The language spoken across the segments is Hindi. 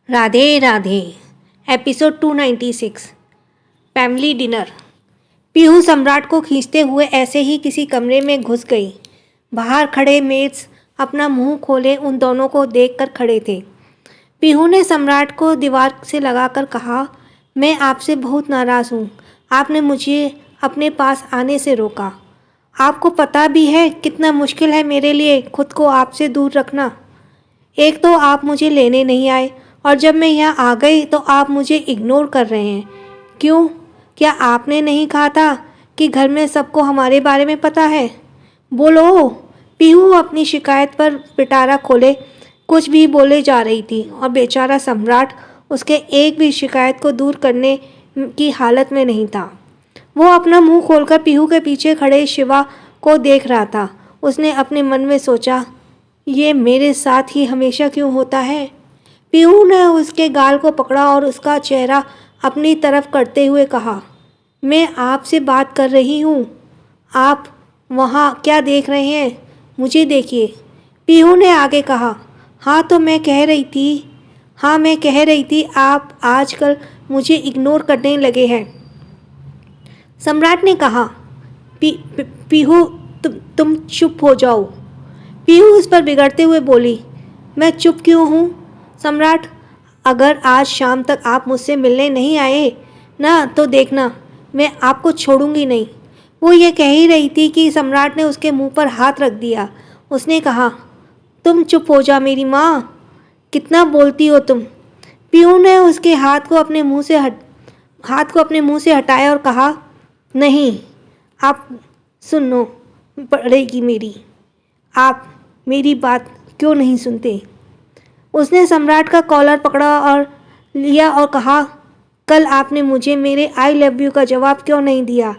Radhe Radhe. Episode 296 family dinner. Pihu सम्राट को खींचते हुए ऐसे ही किसी कमरे में घुस गई। बाहर खड़े मेड्स अपना मुंह खोले उन दोनों को देखकर खड़े थे। पीहू ने सम्राट को दीवार से लगाकर कहा, मैं आपसे बहुत नाराज़ हूँ। आपने मुझे अपने पास आने से रोका। आपको पता भी है कितना मुश्किल है मेरे लिए खुद को आपसे दूर रखना। एक तो आप मुझे लेने नहीं आए और जब मैं यहाँ आ गई तो आप मुझे इग्नोर कर रहे हैं। क्यों? क्या आपने नहीं कहा था कि घर में सबको हमारे बारे में पता है? बोलो। पीहू अपनी शिकायत पर पिटारा खोले कुछ भी बोले जा रही थी और बेचारा सम्राट उसके एक भी शिकायत को दूर करने की हालत में नहीं था। वो अपना मुंह खोलकर पीहू के पीछे खड़े शिवा को देख रहा था। उसने अपने मन में सोचा, ये मेरे साथ ही हमेशा क्यों होता है? पीहू ने उसके गाल को पकड़ा और उसका चेहरा अपनी तरफ करते हुए कहा, मैं आपसे बात कर रही हूँ। आप वहाँ क्या देख रहे हैं? मुझे देखिए। पीहू ने आगे कहा, हाँ मैं कह रही थी आप आजकल मुझे इग्नोर करने लगे हैं। सम्राट ने कहा, पीहू तुम चुप हो जाओ। पीहू उस पर बिगड़ते हुए बोली, मैं चुप क्यों हूँ? सम्राट, अगर आज शाम तक आप मुझसे मिलने नहीं आए ना तो देखना मैं आपको छोड़ूंगी नहीं। वो ये कह ही रही थी कि सम्राट ने उसके मुंह पर हाथ रख दिया। उसने कहा, तुम चुप हो जा मेरी माँ, कितना बोलती हो तुम। पीहू ने उसके हाथ को अपने मुंह से हटाया और कहा, नहीं, आप सुनो पड़ेगी मेरी। आप मेरी बात क्यों नहीं सुनते? उसने सम्राट का कॉलर पकड़ा और लिया और कहा, कल आपने मुझे मेरे आई लव यू का जवाब क्यों नहीं दिया?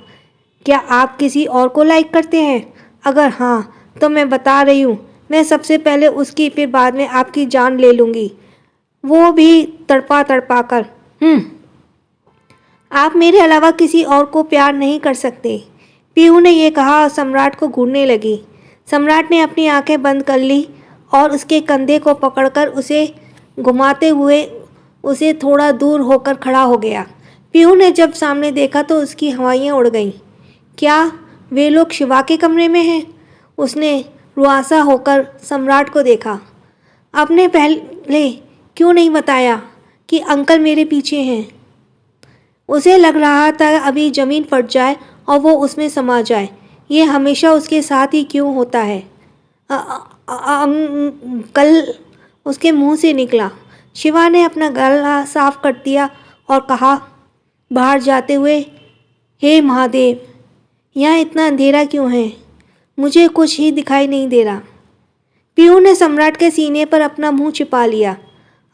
क्या आप किसी और को लाइक करते हैं? अगर हाँ तो मैं बता रही हूँ, मैं सबसे पहले उसकी फिर बाद में आपकी जान ले लूँगी, वो भी तड़पा तड़पा कर। आप मेरे अलावा किसी और को प्यार नहीं कर सकते। पीहू ने यह कहा और सम्राट को घूरने लगी। सम्राट ने अपनी आंखें बंद कर ली और उसके कंधे को पकड़कर उसे घुमाते हुए उसे थोड़ा दूर होकर खड़ा हो गया। पीहू ने जब सामने देखा तो उसकी हवाइयाँ उड़ गईं। क्या वे लोग शिवा के कमरे में हैं? उसने रुआसा होकर सम्राट को देखा। आपने पहले क्यों नहीं बताया कि अंकल मेरे पीछे हैं? उसे लग रहा था अभी ज़मीन फट जाए और वो उसमें समा जाए। ये हमेशा उसके साथ ही क्यों होता है? अंकल उसके मुंह से निकला। शिवा ने अपना गला साफ कर दिया और कहा बाहर जाते हुए, हे महादेव, यहाँ इतना अंधेरा क्यों है? मुझे कुछ ही दिखाई नहीं दे रहा। पीहू ने सम्राट के सीने पर अपना मुंह छिपा लिया।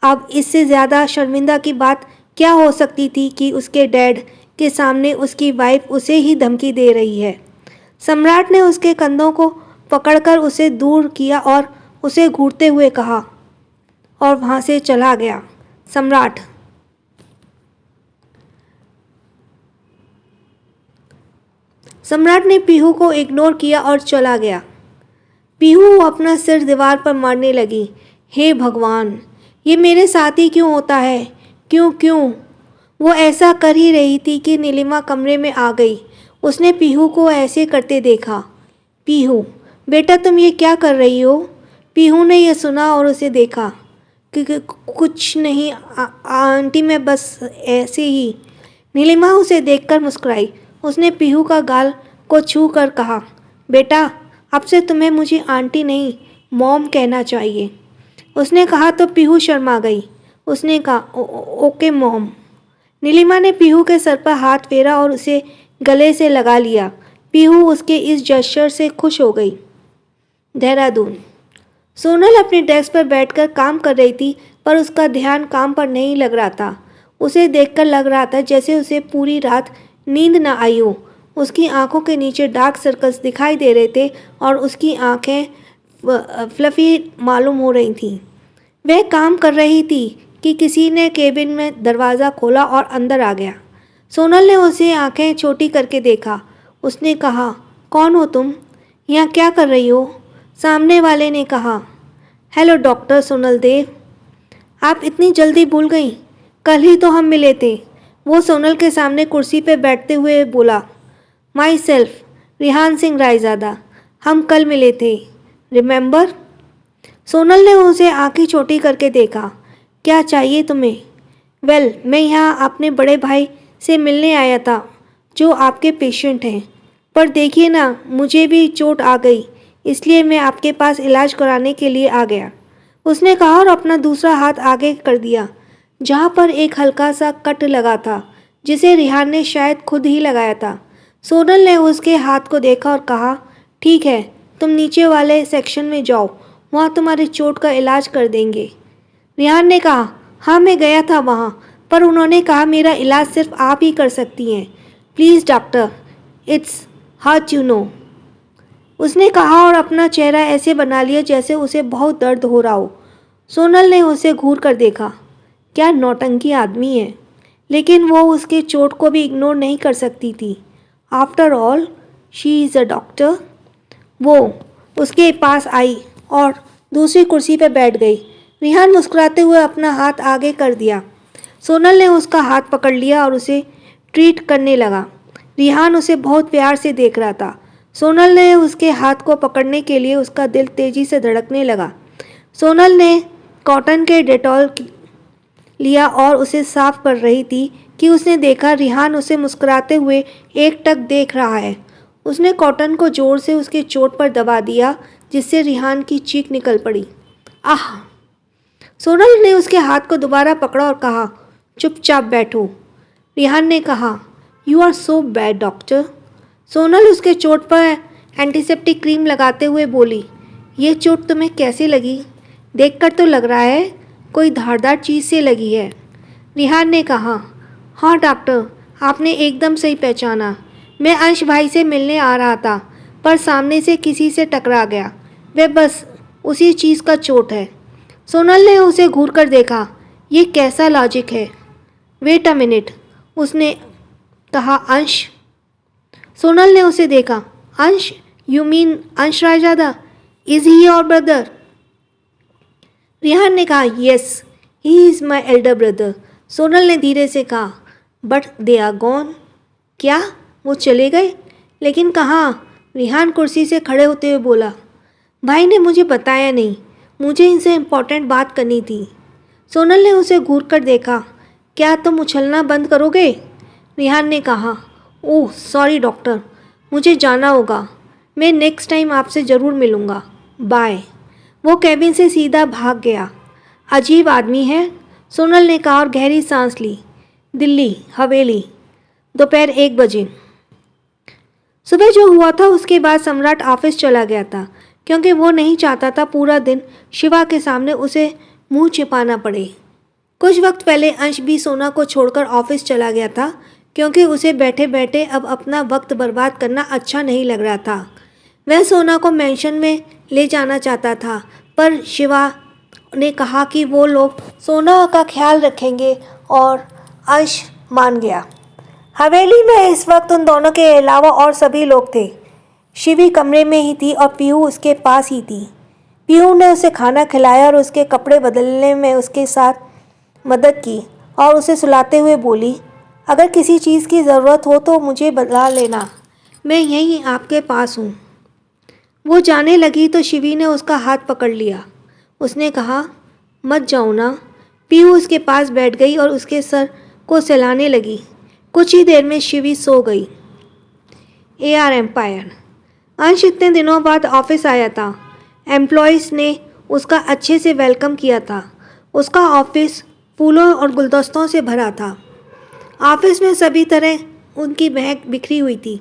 अब इससे ज़्यादा शर्मिंदा की बात क्या हो सकती थी कि उसके डैड के सामने उसकी वाइफ उसे ही धमकी दे रही है। सम्राट ने उसके कंधों को पकड़कर उसे दूर किया और उसे घूरते हुए कहा और वहाँ से चला गया। सम्राट ने पीहू को इग्नोर किया और चला गया। पीहू अपना सिर दीवार पर मारने लगी। हे भगवान, ये मेरे साथ ही क्यों होता है? क्यों? वो ऐसा कर ही रही थी कि नीलिमा कमरे में आ गई। उसने पीहू को ऐसे करते देखा। पीहू, बेटा तुम ये क्या कर रही हो? पीहू ने यह सुना और उसे देखा कि कुछ नहीं आंटी, मैं बस ऐसे ही। नीलिमा उसे देखकर मुस्कुराई। उसने पीहू का गाल को छू कर कहा, बेटा अब से तुम्हें मुझे आंटी नहीं मॉम कहना चाहिए। उसने कहा तो पीहू शर्मा गई। उसने कहा, ओके मॉम। नीलिमा ने पीहू के सर पर हाथ फेरा और उसे गले से लगा लिया। पीहू उसके इस जेस्चर से खुश हो गई। देहरादून। सोनल अपने डेस्क पर बैठकर काम कर रही थी पर उसका ध्यान काम पर नहीं लग रहा था। उसे देखकर लग रहा था जैसे उसे पूरी रात नींद न आई हो। उसकी आंखों के नीचे डार्क सर्कल्स दिखाई दे रहे थे और उसकी आंखें फ्लफी मालूम हो रही थीं। वह काम कर रही थी कि किसी ने केबिन में दरवाज़ा खोला और अंदर आ गया। सोनल ने उसे आंखें छोटी करके देखा। उसने कहा, कौन हो तुम? यहाँ क्या कर रही हो? सामने वाले ने कहा, हेलो डॉक्टर सोनल देव, आप इतनी जल्दी भूल गई? कल ही तो हम मिले थे। वो सोनल के सामने कुर्सी पर बैठते हुए बोला। My self, Rihan Singh Raizada. हम कल मिले थे, रिमेंबर? सोनल ने उसे आंखें छोटी करके देखा। क्या चाहिए तुम्हें? वेल, मैं यहाँ अपने बड़े भाई से मिलने आया था जो आपके पेशेंट हैं। पर देखिए ना, मुझे भी चोट आ गई, इसलिए मैं आपके पास इलाज कराने के लिए आ गया, उसने कहा और अपना दूसरा हाथ आगे कर दिया जहाँ पर एक हल्का सा कट लगा था जिसे रिहान ने शायद खुद ही लगाया था। सोनल ने उसके हाथ को देखा और कहा, ठीक है, तुम नीचे वाले सेक्शन में जाओ, वहाँ तुम्हारी चोट का इलाज कर देंगे। रिहान ने कहा, हाँ मैं गया था वहाँ, पर उन्होंने कहा मेरा इलाज सिर्फ आप ही कर सकती हैं। Please doctor, it's hurt you know, उसने कहा और अपना चेहरा ऐसे बना लिया जैसे उसे बहुत दर्द हो रहा हो। सोनल ने उसे घूर कर देखा। क्या नौटंकी आदमी है, लेकिन वो उसके चोट को भी इग्नोर नहीं कर सकती थी। After all she is a doctor. वो उसके पास आई और दूसरी कुर्सी पर बैठ गई। रिहान मुस्कुराते हुए अपना हाथ आगे कर दिया। सोनल ने उसका हाथ पकड़ लिया और उसे ट्रीट करने लगा। रिहान उसे बहुत प्यार से देख रहा था। सोनल ने उसके हाथ को पकड़ने के लिए उसका दिल तेजी से धड़कने लगा। सोनल ने कॉटन के डेटॉल लिया और उसे साफ कर रही थी कि उसने देखा रिहान उसे मुस्कुराते हुए एकटक देख रहा है। उसने कॉटन को जोर से उसके चोट पर दबा दिया जिससे रिहान की चीख निकल पड़ी। आह! सोनल ने उसके हाथ को दोबारा पकड़ा और कहा, चुपचाप बैठो। रिहान ने कहा, you are so bad doctor. Sonal उसके चोट पर एंटीसेप्टिक क्रीम लगाते हुए बोली, ये चोट तुम्हें कैसे लगी? देखकर तो लग रहा है कोई धारदार चीज़ से लगी है। रिहान ने कहा, हाँ डॉक्टर, आपने एकदम सही पहचाना। मैं अंश भाई से मिलने आ रहा था, पर सामने से किसी से टकरा गया। वह बस उसी चीज़ का चोट है। सोनल ने उसे घूर कर देखा। ये कैसा लॉजिक है? वेट अ मिनट, उसने कहा। अंश? सोनल ने उसे देखा। अंश? यू मीन अंश Raizada? Is he your brother? Rihan ने कहा, yes, he is my elder brother. Sonal ने धीरे से कहा, बट दे आर गॉन। क्या वो चले गए? लेकिन कहाँ? रिहान कुर्सी से खड़े होते हुए बोला, भाई ने मुझे बताया नहीं, मुझे इनसे इम्पोर्टेंट बात करनी थी। सोनल ने उसे घूर कर देखा। क्या तुम उछलना बंद करोगे? रिहान ने कहा, ओह सॉरी डॉक्टर, मुझे जाना होगा। मैं नेक्स्ट टाइम आपसे ज़रूर मिलूँगा, बाय। वो कैबिन से सीधा भाग गया। अजीब आदमी है, सोनल ने कहा और गहरी सांस ली। दिल्ली हवेली, दोपहर 1 बजे। सुबह जो हुआ था उसके बाद सम्राट ऑफिस चला गया था क्योंकि वो नहीं चाहता था पूरा दिन शिवा के सामने उसे मुंह छिपाना पड़े। कुछ वक्त पहले अंश भी सोना को छोड़कर ऑफिस चला गया था क्योंकि उसे बैठे बैठे अब अपना वक्त बर्बाद करना अच्छा नहीं लग रहा था। वह सोना को मेंशन में ले जाना चाहता था, पर शिवा ने कहा कि वो लोग सोना का ख्याल रखेंगे और अंश मान गया। हवेली में इस वक्त उन दोनों के अलावा और सभी लोग थे। शिवी कमरे में ही थी और पीहू उसके पास ही थी। पीहू ने उसे खाना खिलाया और उसके कपड़े बदलने में उसके साथ मदद की और उसे सुलाते हुए बोली, अगर किसी चीज़ की ज़रूरत हो तो मुझे बता लेना, मैं यहीं आपके पास हूँ। वो जाने लगी तो शिवी ने उसका हाथ पकड़ लिया। उसने कहा, मत जाओ ना। पीहू उसके पास बैठ गई और उसके सर को सहलाने लगी। कुछ ही देर में शिवी सो गई। AR empire. अंश इतने दिनों बाद ऑफिस आया था। एम्प्लॉयज़ ने उसका अच्छे से वेलकम किया था। उसका ऑफिस फूलों और गुलदस्तों से भरा था। ऑफिस में सभी तरह उनकी महक बिखरी हुई थी,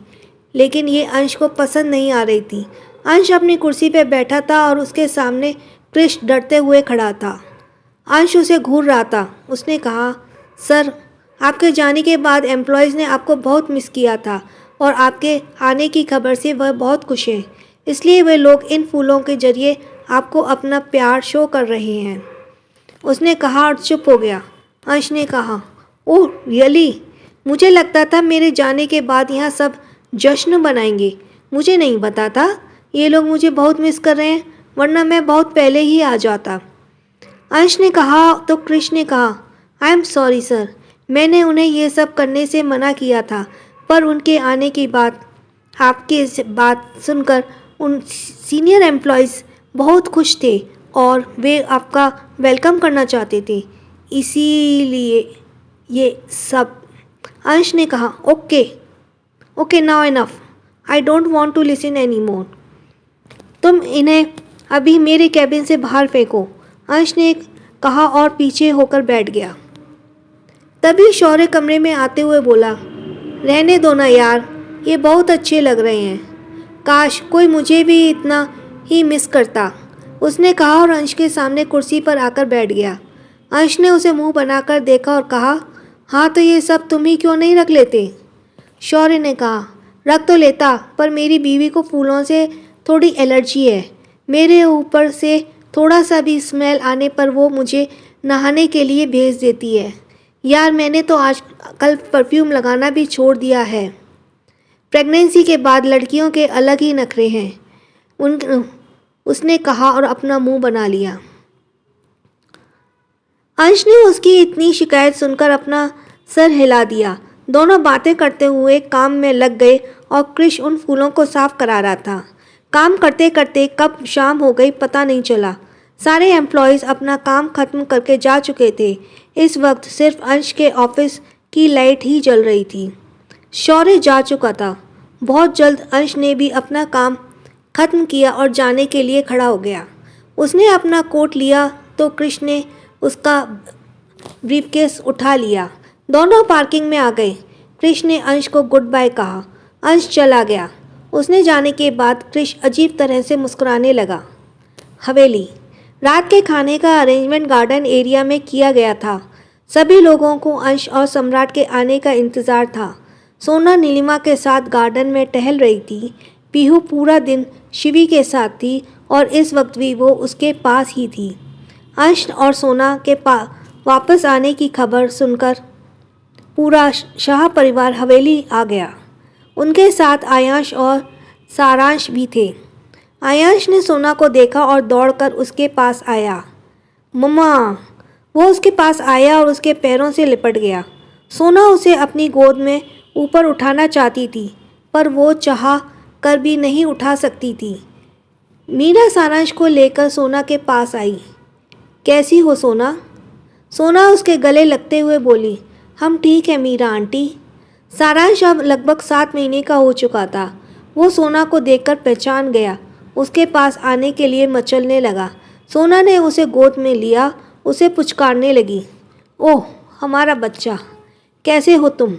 लेकिन ये अंश को पसंद नहीं आ रही थी। अंश अपनी कुर्सी पर बैठा था और उसके सामने क्रिश डरते हुए खड़ा था। अंश उसे घूर रहा था। उसने कहा, सर, आपके जाने के बाद एम्प्लॉयज़ ने आपको बहुत मिस किया था और आपके आने की खबर से वह बहुत खुश हैं। इसलिए वे लोग इन फूलों के जरिए आपको अपना प्यार शो कर रहे हैं। उसने कहा और चुप हो गया। अंश ने कहा, ओह रियली? मुझे लगता था मेरे जाने के बाद यहाँ सब जश्न मनाएंगे। मुझे नहीं पता था ये लोग मुझे बहुत मिस कर रहे हैं, वरना मैं बहुत पहले ही आ जाता। अंश ने कहा तो कृष ने कहा, आई एम सॉरी सर, मैंने उन्हें ये सब करने से मना किया था, पर उनके आने की बात आपकी इस बात सुनकर उन सीनियर एम्प्लॉयज़ बहुत खुश थे और वे आपका वेलकम करना चाहते थे, इसीलिए ये सब। अंश ने कहा, okay okay now enough, I don't want to listen any more. तुम इन्हें अभी मेरे कैबिन से बाहर फेंको, अंश ने कहा और पीछे होकर बैठ गया। तभी शौर्य कमरे में आते हुए बोला, रहने दो ना यार, ये बहुत अच्छे लग रहे हैं, काश कोई मुझे भी इतना ही मिस करता, उसने कहा और अंश के सामने कुर्सी पर आकर बैठ गया। अंश ने उसे मुंह बनाकर देखा और कहा, हाँ तो ये सब तुम ही क्यों नहीं रख लेते? शौर्य ने कहा, रख तो लेता, पर मेरी बीवी को फूलों से थोड़ी एलर्जी है, मेरे ऊपर से थोड़ा सा भी स्मेल आने पर वो मुझे नहाने के लिए भेज देती है। यार मैंने तो आज कल परफ्यूम लगाना भी छोड़ दिया है। प्रेगनेंसी के बाद लड़कियों के अलग ही नखरे हैं, उसने कहा और अपना मुंह बना लिया। अंश ने उसकी इतनी शिकायत सुनकर अपना सर हिला दिया। दोनों बातें करते हुए काम में लग गए और कृष उन फूलों को साफ करा रहा था। काम करते करते कब शाम हो गई पता नहीं चला। सारे एम्प्लॉयज़ अपना काम खत्म करके जा चुके थे। इस वक्त सिर्फ अंश के ऑफिस की लाइट ही जल रही थी। शौर्य जा चुका था। बहुत जल्द अंश ने भी अपना काम खत्म किया और जाने के लिए खड़ा हो गया। उसने अपना कोट लिया तो कृष ने उसका ब्रीफकेस उठा लिया। दोनों पार्किंग में आ गए। कृष ने अंश को गुड बाय कहा। अंश चला गया। उसने जाने के बाद कृष अजीब तरह से मुस्कुराने लगा। हवेली। रात के खाने का अरेंजमेंट गार्डन एरिया में किया गया था। सभी लोगों को अंश और सम्राट के आने का इंतज़ार था। सोना नीलिमा के साथ गार्डन में टहल रही थी। पीहू पूरा दिन शिवी के साथ थी और इस वक्त भी वो उसके पास ही थी। अंश और सोना के वापस आने की खबर सुनकर पूरा शाह परिवार हवेली आ गया। उनके साथ आयांश और सारांश भी थे। आयांश ने सोना को देखा और दौड़कर उसके पास आया। मम्मा, वो उसके पास आया और उसके पैरों से लिपट गया। सोना उसे अपनी गोद में ऊपर उठाना चाहती थी, पर वो चाह कर भी नहीं उठा सकती थी। मीरा सारांश को लेकर सोना के पास आई। कैसी हो सोना? सोना उसके गले लगते हुए बोली, हम ठीक है मीरा आंटी। सारांश अब लगभग 7 महीने का हो चुका था। वो सोना को देखकर पहचान गया। उसके पास आने के लिए मचलने लगा। सोना ने उसे गोद में लिया, उसे पुचकारने लगी। ओह हमारा बच्चा, कैसे हो तुम?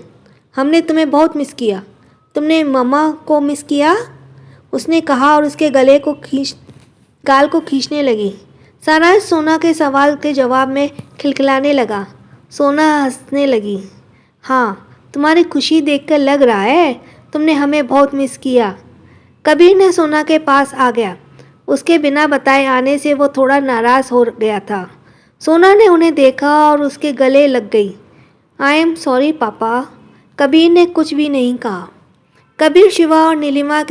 हमने तुम्हें बहुत मिस किया। तुमने मम्मा को मिस किया? उसने कहा और उसके गाल को खींचने लगी। सारांश सोना के सवाल के जवाब में खिलखिलाने लगा। सोना हंसने लगी। हाँ, तुम्हारी खुशी देखकर लग रहा है तुमने हमें बहुत मिस किया। कबीर ने सोना के पास आ गया। उसके बिना बताए आने से वो थोड़ा नाराज़ हो गया था। सोना ने उन्हें देखा और उसके गले लग गई। आई एम सॉरी पापा। कबीर ने कुछ भी नहीं कहा। कबीर शिवा और नीलिमा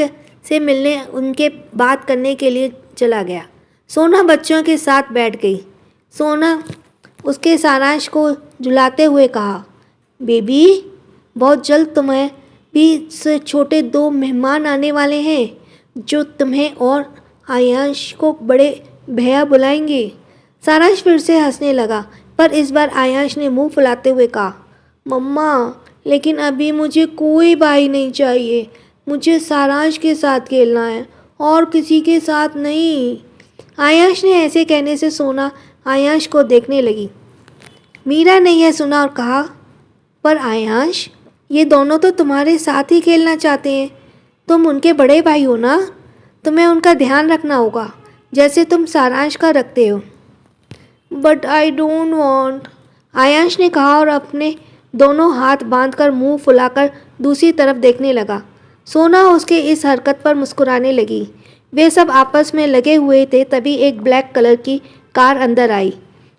से मिलने उनके बात करने के लिए चला गया। सोना बच्चों के साथ बैठ गई। सोना उसके सारांश को झुलाते हुए कहा, बेबी बहुत जल्द तुम्हें भी से छोटे 2 मेहमान आने वाले हैं जो तुम्हें और आयांश को बड़े भैया बुलाएंगे। सारांश फिर से हंसने लगा, पर इस बार आयांश ने मुंह फुलाते हुए कहा, मम्मा लेकिन अभी मुझे कोई भाई नहीं चाहिए। मुझे सारांश के साथ खेलना है और किसी के साथ नहीं। आयांश ने ऐसे कहने से सोना आयांश को देखने लगी। मीरा ने यह सुना और कहा, पर आयांश ये दोनों तो तुम्हारे साथ ही खेलना चाहते हैं। तुम उनके बड़े भाई हो ना, तुम्हें उनका ध्यान रखना होगा जैसे तुम सारांश का रखते हो। But I don't want, Aayansh ने कहा और अपने दोनों हाथ बांधकर मुंह फुलाकर दूसरी तरफ देखने लगा। सोना उसके इस हरकत पर मुस्कुराने लगी। वे सब आपस में लगे हुए थे, तभी एक ब्लैक कलर की कार अंदर आई।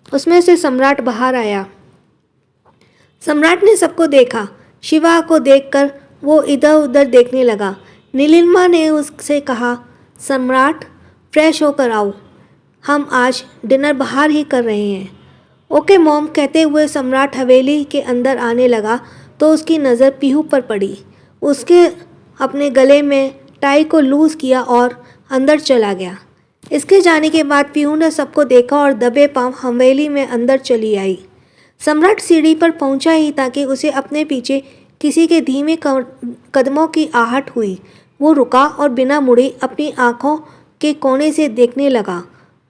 उसमें से सम्राट बाहर आया। सम्राट ने सबको देखा। शिवा को देखकर वो इधर उधर देखने लगा। नीलिमा ने उससे कहा, सम्राट फ्रेश होकर आओ। हम आज डिनर बाहर ही कर रहे हैं। ओके मॉम कहते हुए सम्राट हवेली के अंदर आने लगा तो उसकी नज़र पीहू पर पड़ी। उसके अपने गले में टाई को लूज़ किया और अंदर चला गया। इसके जाने के बाद पीहू ने सबको देखा और दबे पांव हवेली में अंदर चली आई। सम्राट सीढ़ी पर पहुंचा ही ताकि उसे अपने पीछे किसी के धीमे कदमों की आहट हुई। वो रुका और बिना मुड़े अपनी आंखों के कोने से देखने लगा।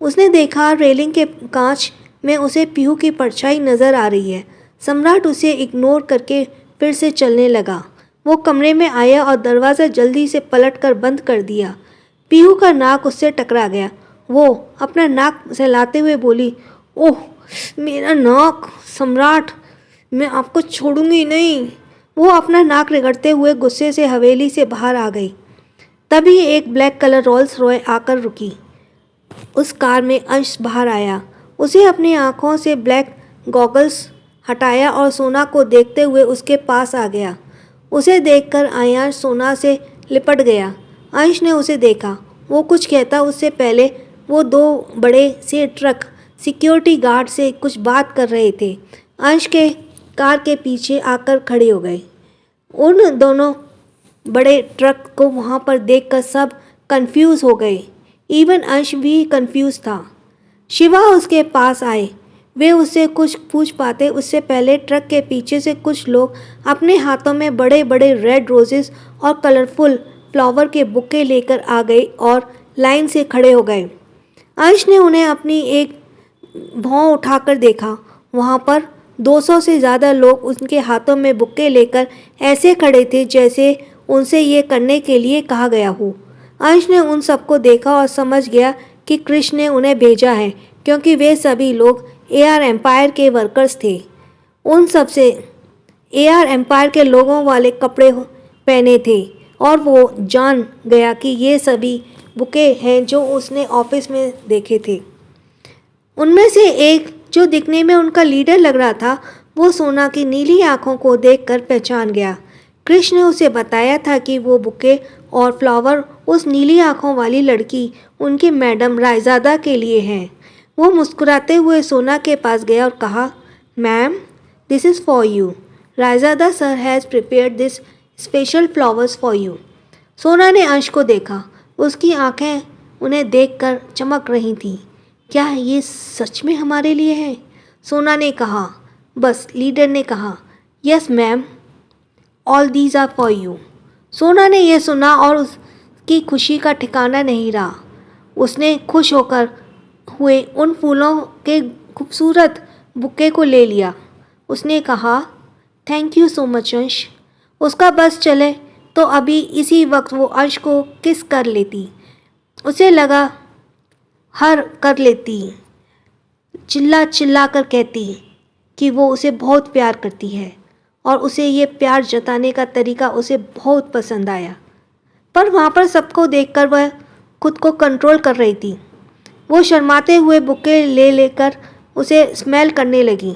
उसने देखा रेलिंग के कांच में उसे पीहू की परछाई नज़र आ रही है। सम्राट उसे इग्नोर करके फिर से चलने लगा। वो कमरे में आया और दरवाज़ा जल्दी से पलटकर बंद कर दिया। पीहू का नाक उससे टकरा गया। वो अपना नाक सहलाते हुए बोली, ओह मेरा नाक सम्राट, मैं आपको छोड़ूंगी नहीं। वो अपना नाक रगड़ते हुए गुस्से से हवेली से बाहर आ गई। तभी एक ब्लैक कलर रोल्स रॉय आकर रुकी। उस कार में अंश बाहर आया। उसे अपनी आंखों से ब्लैक गॉगल्स हटाया और सोना को देखते हुए उसके पास आ गया। उसे देखकर आयांश सोना से लिपट गया। अंश ने उसे देखा। वो कुछ कहता उससे पहले वो दो बड़े से ट्रक सिक्योरिटी गार्ड से कुछ बात कर रहे थे। अंश के कार के पीछे आकर खड़े हो गए। उन दोनों बड़े ट्रक को वहाँ पर देखकर सब कंफ्यूज हो गए। इवन अंश भी कंफ्यूज था। शिवा उसके पास आए। वे उससे कुछ पूछ पाते उससे पहले ट्रक के पीछे से कुछ लोग अपने हाथों में बड़े बड़े रेड रोजेस और कलरफुल फ्लावर के बुके लेकर आ गए और लाइन से खड़े हो गए। अंश ने उन्हें अपनी एक भौं उठाकर देखा। वहाँ पर 200 से ज़्यादा लोग उनके हाथों में बुके लेकर ऐसे खड़े थे जैसे उनसे ये करने के लिए कहा गया हो। अंश ने उन सबको देखा और समझ गया कि कृष्ण ने उन्हें भेजा है, क्योंकि वे सभी लोग एआर एम्पायर के वर्कर्स थे। उन सबसे एआर एम्पायर के लोगों वाले कपड़े पहने थे और वो जान गया कि ये सभी बुके हैं जो उसने ऑफिस में देखे थे। उनमें से एक जो दिखने में उनका लीडर लग रहा था, वो सोना की नीली आंखों को देखकर पहचान गया। कृष्ण ने उसे बताया था कि वो बुके और फ्लावर उस नीली आंखों वाली लड़की उनकी मैडम रायजादा के लिए हैं। वो मुस्कुराते हुए सोना के पास गया और कहा, ma'am this is for you. Raizada sir has prepared this special flowers for you. Sona ने अंश को देखा। उसकी आंखें उन्हें देखकर चमक रही थीं। क्या ये सच में हमारे लिए है? सोना ने कहा। बस लीडर ने कहा, yes ma'am, all these are for you. Sona ने यह सुना और उसकी खुशी का ठिकाना नहीं रहा। उसने खुश होकर हुए उन फूलों के खूबसूरत बुके को ले लिया। उसने कहा, थैंक यू सो मच अंश। उसका बस चले तो अभी इसी वक्त वो अंश को किस कर लेती। उसे लगा हर कर लेती, चिल्ला चिल्ला कर कहती कि वो उसे बहुत प्यार करती है और उसे ये प्यार जताने का तरीका उसे बहुत पसंद आया। पर वहाँ पर सबको देखकर वह खुद को कंट्रोल कर रही थी। वो शर्माते हुए बुके ले लेकर उसे स्मेल करने लगी।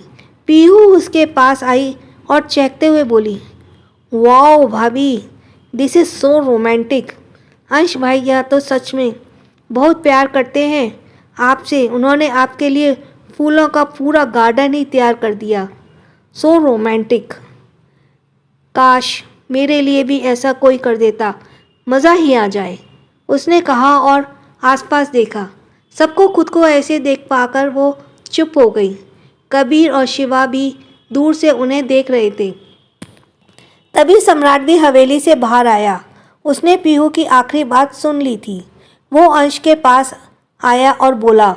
पीहू उसके पास आई और चहकते हुए बोली, वाओ भाभी, दिस इज़ सो रोमांटिक। अंश भाई यह तो सच में बहुत प्यार करते हैं आपसे। उन्होंने आपके लिए फूलों का पूरा गार्डन ही तैयार कर दिया। So romantic. काश मेरे लिए भी ऐसा कोई कर देता, मज़ा ही आ जाए। उसने कहा और आसपास देखा। सबको खुद को ऐसे देख पाकर वो चुप हो गई। कबीर और शिवा भी दूर से उन्हें देख रहे थे। तभी सम्राट भी हवेली से बाहर आया। उसने पीहू की आखिरी बात सुन ली थी। वो अंश के पास आया और बोला,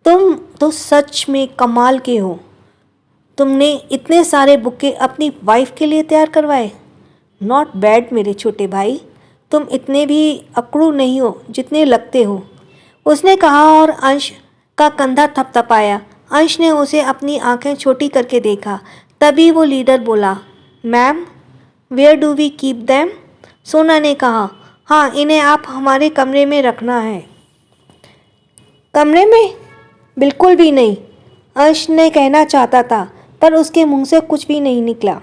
तुम तो सच में कमाल के हो। तुमने इतने सारे बुके अपनी वाइफ के लिए तैयार करवाए। नॉट बैड मेरे छोटे भाई, तुम इतने भी अकड़ू नहीं हो जितने लगते हो, उसने कहा और अंश का कंधा थपथपाया। अंश ने उसे अपनी आंखें छोटी करके देखा। तभी वो लीडर बोला, ma'am where do we keep them? Sona ने कहा, हाँ इन्हें आप हमारे कमरे में रखना है। कमरे में? बिल्कुल भी नहीं, अंश ने कहना चाहता था पर उसके मुंह से कुछ भी नहीं निकला।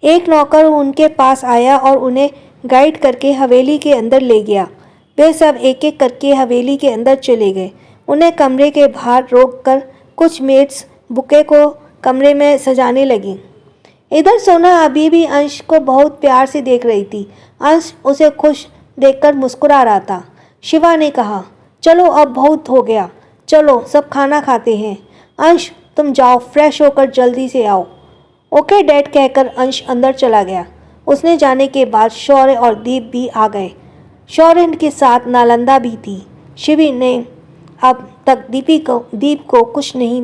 एक नौकर उनके पास आया और उन्हें गाइड करके हवेली के अंदर ले गया। वे सब एक एक करके हवेली के अंदर चले गए। उन्हें कमरे के बाहर रोककर कुछ मेड्स बुके को कमरे में सजाने लगी। इधर सोना अभी भी अंश को बहुत प्यार से देख रही थी। अंश उसे खुश देखकर मुस्कुरा रहा था। शिवा ने कहा, चलो अब बहुत हो गया, चलो सब खाना खाते हैं। अंश तुम जाओ, फ्रेश होकर जल्दी से आओ। ओके डैड कहकर अंश अंदर चला गया। उसने जाने के बाद शौर्य और दीप भी आ गए। शौर्य के साथ नालंदा भी थी। शिवी ने अब तक दीप को कुछ नहीं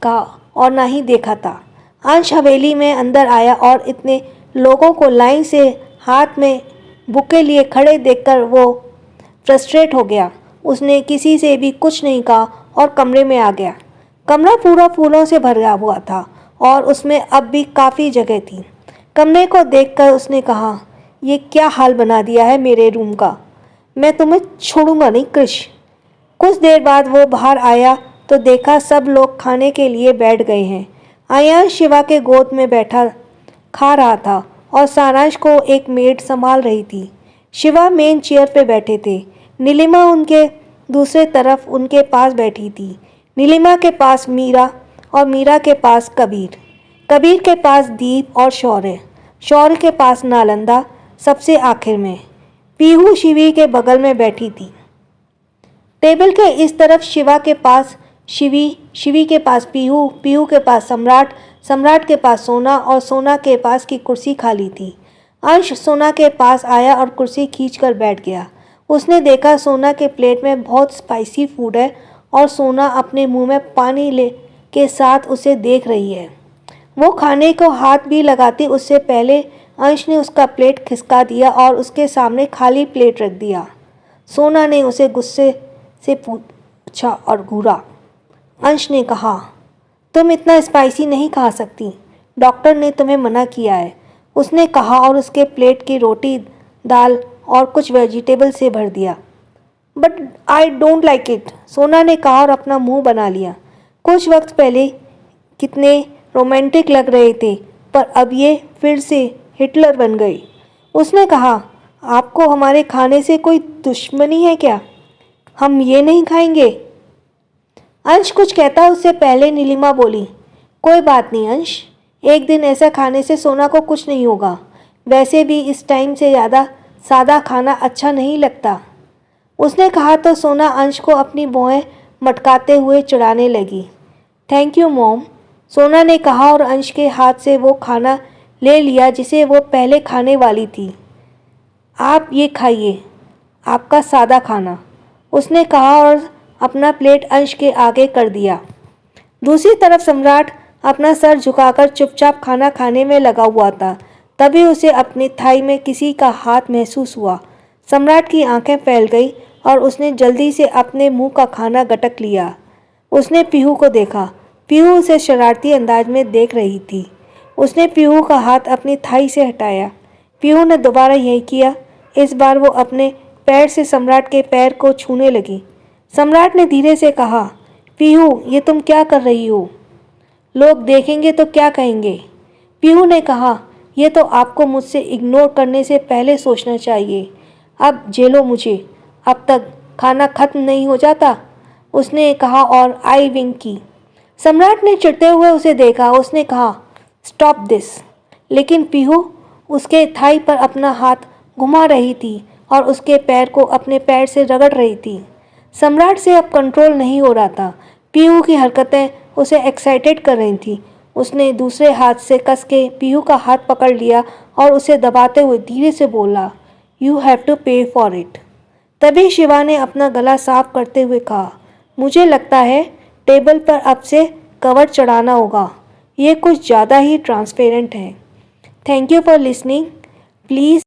कहा और ना ही देखा था। अंश हवेली में अंदर आया और इतने लोगों को लाइन से हाथ में बुके लिए खड़े देखकर वो फ्रस्ट्रेट हो गया। उसने किसी से भी कुछ नहीं कहा और कमरे में आ गया। कमरा पूरा फूलों से भरा हुआ था और उसमें अब भी काफ़ी जगह थी। कमरे को देखकर उसने कहा, ये क्या हाल बना दिया है मेरे रूम का, मैं तुम्हें छोड़ूंगा नहीं क्रिश। कुछ देर बाद वो बाहर आया तो देखा सब लोग खाने के लिए बैठ गए हैं। आयांश शिवा के गोद में बैठा खा रहा था और सारांश को एक मेड संभाल रही थी। शिवा मेन चेयर पे बैठे थे। नीलिमा उनके दूसरे तरफ उनके पास बैठी थी। नीलिमा के पास मीरा और मीरा के पास कबीर, कबीर के पास दीप और शौर्य, शौर्य के पास नालंदा, सबसे आखिर में पीहू शिवी के बगल में बैठी थी। टेबल के इस तरफ शिवा के पास शिवी, शिवी के पास पीहू, पीहू के पास सम्राट, सम्राट के पास सोना और सोना के पास की कुर्सी खाली थी। अंश सोना के पास आया और कुर्सी खींचकर बैठ गया। उसने देखा सोना के प्लेट में बहुत स्पाइसी फूड है और सोना अपने मुंह में पानी ले के साथ उसे देख रही है। वो खाने को हाथ भी लगाती उससे पहले अंश ने उसका प्लेट खिसका दिया और उसके सामने खाली प्लेट रख दिया। सोना ने उसे गुस्से से पूछा और घूरा। अंश ने कहा, तुम इतना स्पाइसी नहीं खा सकती, डॉक्टर ने तुम्हें मना किया है, उसने कहा और उसके प्लेट की रोटी, दाल और कुछ वेजिटेबल से भर दिया। But I don't like it, सोना ने कहा और अपना मुंह बना लिया। कुछ वक्त पहले कितने रोमांटिक लग रहे थे पर अब ये फिर से हिटलर बन गए। उसने कहा, आपको हमारे खाने से कोई दुश्मनी है क्या? हम ये नहीं खाएंगे। अंश कुछ कहता उससे पहले नीलिमा बोली, कोई बात नहीं अंश, एक दिन ऐसा खाने से सोना को कुछ नहीं होगा। वैसे भी इस टाइम से ज़्यादा सादा खाना अच्छा नहीं लगता। उसने कहा तो सोना अंश को अपनी भौहें मटकाते हुए चिढ़ाने लगी। थैंक यू मॉम, सोना ने कहा और अंश के हाथ से वो खाना ले लिया जिसे वो पहले खाने वाली थी। आप ये खाइए, आपका सादा खाना, उसने कहा और अपना प्लेट अंश के आगे कर दिया। दूसरी तरफ सम्राट अपना सर झुकाकर चुपचाप खाना खाने में लगा हुआ था। तभी उसे अपनी थाई में किसी का हाथ महसूस हुआ। सम्राट की आंखें फैल गई और उसने जल्दी से अपने मुंह का खाना गटक लिया। उसने पीहू को देखा। पीहू उसे शरारती अंदाज में देख रही थी। उसने पीहू का हाथ अपनी थाई से हटाया। पीहू ने दोबारा यही किया। इस बार वो अपने पैर से सम्राट के पैर को छूने लगी। सम्राट ने धीरे से कहा, पीहू ये तुम क्या कर रही हो? लोग देखेंगे तो क्या कहेंगे? पीहू ने कहा, यह तो आपको मुझसे इग्नोर करने से पहले सोचना चाहिए। अब झेलो मुझे, अब तक खाना खत्म नहीं हो जाता, उसने कहा और आई विंक की। सम्राट ने चिढ़ते हुए उसे देखा। उसने कहा, स्टॉप दिस। लेकिन पीहू उसके थाई पर अपना हाथ घुमा रही थी और उसके पैर को अपने पैर से रगड़ रही थी। सम्राट से अब कंट्रोल नहीं हो रहा था। पीहू की हरकतें उसे एक्साइटेड कर रही थी। उसने दूसरे हाथ से कस के पीहू का हाथ पकड़ लिया और उसे दबाते हुए धीरे से बोला, यू हैव टू पे फॉर इट। तभी शिवा ने अपना गला साफ करते हुए कहा, मुझे लगता है टेबल पर अब से कवर चढ़ाना होगा, ये कुछ ज़्यादा ही ट्रांसपेरेंट है। Thank you for listening, please